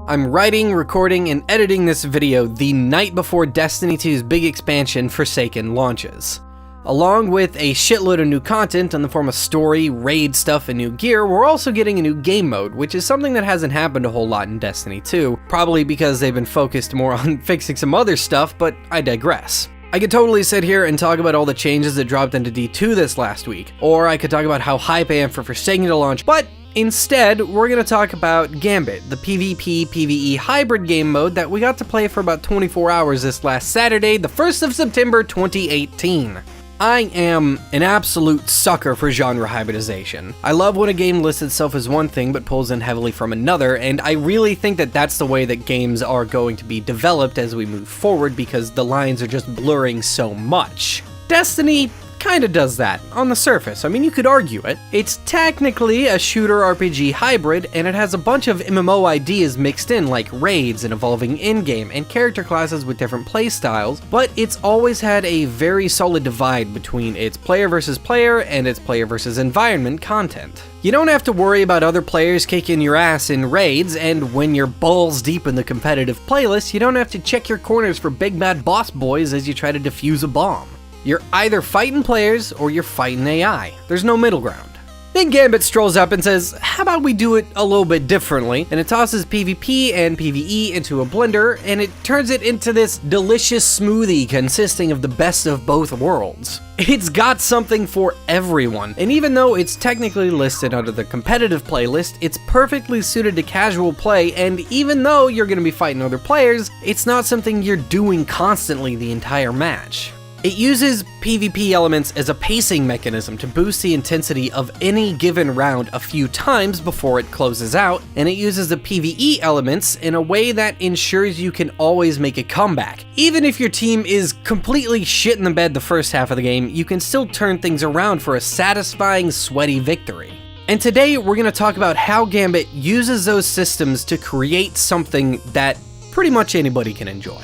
I'm writing, recording, and editing this video the night before Destiny 2's big expansion Forsaken launches. Along with a shitload of new content in the form of story, raid stuff, and new gear, we're also getting a new game mode, which is something that hasn't happened a whole lot in Destiny 2, probably because they've been focused more on fixing some other stuff, but I digress. I could totally sit here and talk about all the changes that dropped into D2 this last week, or I could talk about how hype I am for Forsaken to launch, but instead, we're going to talk about Gambit, the PvP PvE hybrid game mode that we got to play for about 24 hours this last Saturday, the 1st of September 2018. I am an absolute sucker for genre hybridization. I love when a game lists itself as one thing but pulls in heavily from another, and I really think that that's the way that games are going to be developed as we move forward because the lines are just blurring so much. Destiny kinda does that, on the surface. I mean, you could argue it. It's technically a shooter RPG hybrid, and it has a bunch of MMO ideas mixed in, like raids and evolving in-game, and character classes with different playstyles, but it's always had a very solid divide between its player versus player and its player versus environment content. You don't have to worry about other players kicking your ass in raids, and when you're balls deep in the competitive playlist, you don't have to check your corners for big bad boss boys as you try to defuse a bomb. You're either fighting players or you're fighting AI. There's no middle ground. Then Gambit strolls up and says, how about we do it a little bit differently? And it tosses PvP and PvE into a blender, and it turns it into this delicious smoothie consisting of the best of both worlds. It's got something for everyone, and even though it's technically listed under the competitive playlist, it's perfectly suited to casual play, and even though you're going to be fighting other players, it's not something you're doing constantly the entire match. It uses PvP elements as a pacing mechanism to boost the intensity of any given round a few times before it closes out, and it uses the PvE elements in a way that ensures you can always make a comeback. Even if your team is completely shit in the bed the first half of the game, you can still turn things around for a satisfying, sweaty victory. And today we're going to talk about how Gambit uses those systems to create something that pretty much anybody can enjoy.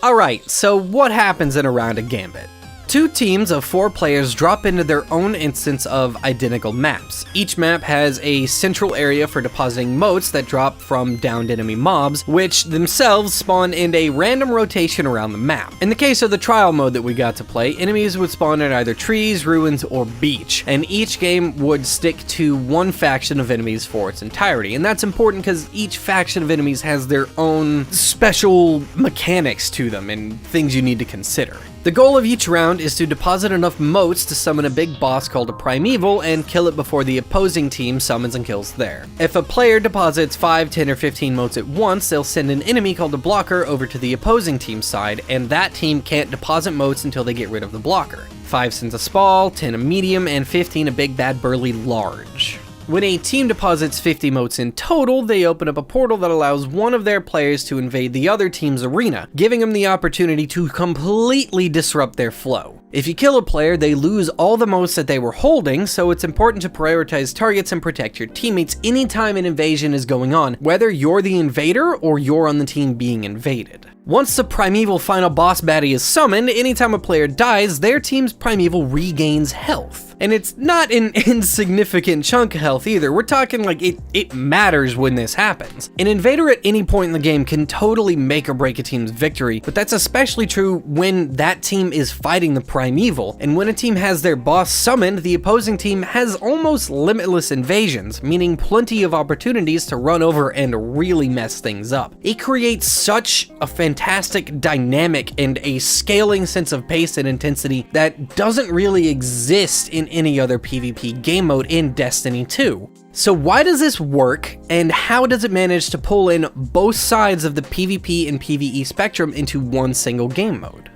Alright, so what happens in a round of Gambit? Two teams of 4 players drop into their own instance of identical maps. Each map has a central area for depositing motes that drop from downed enemy mobs, which themselves spawn in a random rotation around the map. In the case of the trial mode that we got to play, enemies would spawn in either trees, ruins, or beach, and each game would stick to one faction of enemies for its entirety. And that's important because each faction of enemies has their own special mechanics to them and things you need to consider. The goal of each round is to deposit enough motes to summon a big boss called a primeval and kill it before the opposing team summons and kills there. If a player deposits 5, 10, or 15 motes at once, they'll send an enemy called a blocker over to the opposing team's side, and that team can't deposit motes until they get rid of the blocker. 5 sends a small, 10 a medium, and 15 a big bad burly large. When a team deposits 50 motes in total, they open up a portal that allows one of their players to invade the other team's arena, giving them the opportunity to completely disrupt their flow. If you kill a player, they lose all the motes that they were holding, so it's important to prioritize targets and protect your teammates anytime an invasion is going on, whether you're the invader or you're on the team being invaded. Once the primeval final boss baddie is summoned, anytime a player dies, their team's primeval regains health. And it's not an insignificant chunk of health either. We're talking like it matters when this happens. An invader at any point in the game can totally make or break a team's victory, but that's especially true when that team is fighting the primeval. And when a team has their boss summoned, the opposing team has almost limitless invasions, meaning plenty of opportunities to run over and really mess things up. It creates such a fantastic dynamic and a scaling sense of pace and intensity that doesn't really exist in any other PvP game mode in Destiny 2. So why does this work, and how does it manage to pull in both sides of the PvP and PvE spectrum into one single game mode?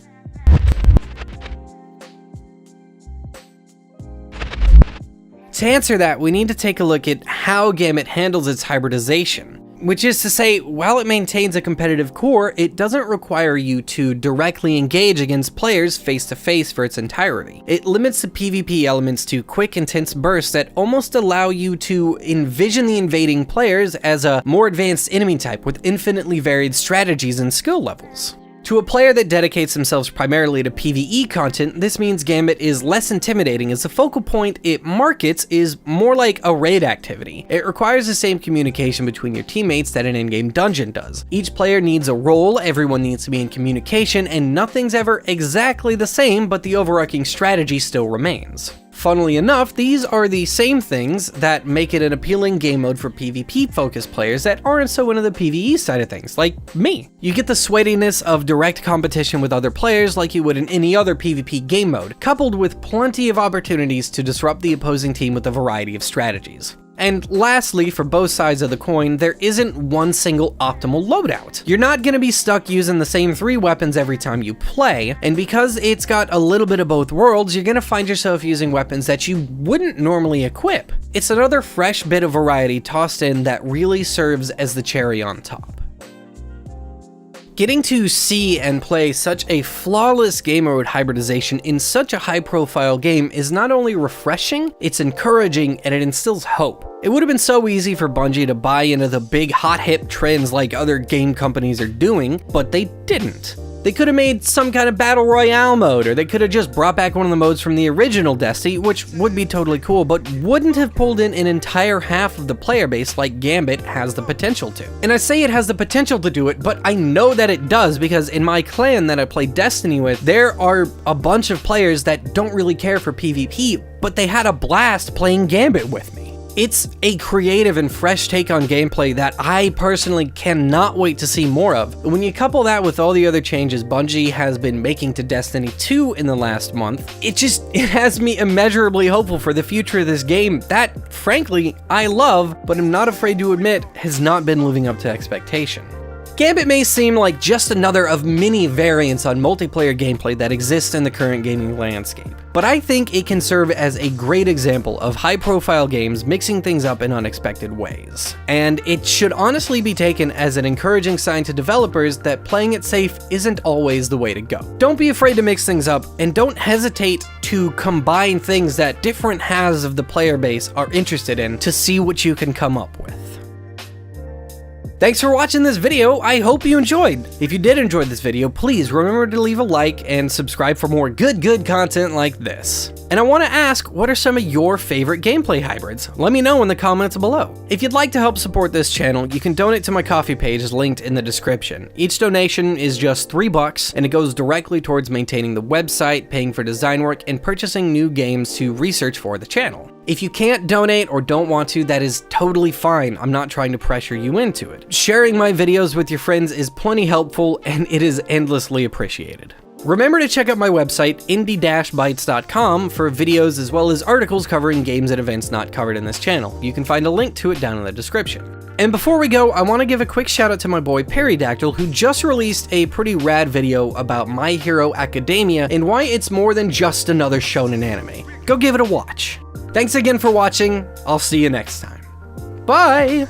To answer that, we need to take a look at how Gambit handles its hybridization. Which is to say, while it maintains a competitive core, it doesn't require you to directly engage against players face to face for its entirety. It limits the PvP elements to quick, intense bursts that almost allow you to envision the invading players as a more advanced enemy type with infinitely varied strategies and skill levels. To a player that dedicates themselves primarily to PvE content, this means Gambit is less intimidating as the focal point it markets is more like a raid activity. It requires the same communication between your teammates that an in-game dungeon does. Each player needs a role, everyone needs to be in communication, and nothing's ever exactly the same, but the overarching strategy still remains. Funnily enough, these are the same things that make it an appealing game mode for PvP-focused players that aren't so into the PvE side of things, like me. You get the sweatiness of direct competition with other players like you would in any other PvP game mode, coupled with plenty of opportunities to disrupt the opposing team with a variety of strategies. And lastly, for both sides of the coin, there isn't one single optimal loadout. You're not going to be stuck using the same 3 weapons every time you play, and because it's got a little bit of both worlds, you're going to find yourself using weapons that you wouldn't normally equip. It's another fresh bit of variety tossed in that really serves as the cherry on top. Getting to see and play such a flawless game mode hybridization in such a high-profile game is not only refreshing, it's encouraging, and it instills hope. It would have been so easy for Bungie to buy into the big hot-hip trends like other game companies are doing, but they didn't. They could have made some kind of battle royale mode, or they could have just brought back one of the modes from the original Destiny, which would be totally cool, but wouldn't have pulled in an entire half of the player base like Gambit has the potential to. And I say it has the potential to do it, but I know that it does because in my clan that I play Destiny with, there are a bunch of players that don't really care for PvP, but they had a blast playing Gambit with me. It's a creative and fresh take on gameplay that I personally cannot wait to see more of. When you couple that with all the other changes Bungie has been making to Destiny 2 in the last month, it has me immeasurably hopeful for the future of this game that, frankly, I love, but am not afraid to admit has not been living up to expectation. Gambit may seem like just another of many variants on multiplayer gameplay that exists in the current gaming landscape, but I think it can serve as a great example of high-profile games mixing things up in unexpected ways. And it should honestly be taken as an encouraging sign to developers that playing it safe isn't always the way to go. Don't be afraid to mix things up, and don't hesitate to combine things that different halves of the player base are interested in to see what you can come up with. Thanks for watching this video, I hope you enjoyed. If you did enjoy this video, please remember to leave a like and subscribe for more good content like this. And I want to ask, what are some of your favorite gameplay hybrids? Let me know in the comments below. If you'd like to help support this channel, you can donate to my Ko-fi page linked in the description. Each donation is just $3 and it goes directly towards maintaining the website, paying for design work, and purchasing new games to research for the channel. If you can't donate or don't want to, that is totally fine. I'm not trying to pressure you into it. Sharing my videos with your friends is plenty helpful and it is endlessly appreciated. Remember to check out my website, indie-bytes.com, for videos as well as articles covering games and events not covered in this channel. You can find a link to it down in the description. And before we go, I want to give a quick shout out to my boy Peridactyl, who just released a pretty rad video about My Hero Academia and why it's more than just another shonen anime. Go give it a watch. Thanks again for watching, I'll see you next time. Bye!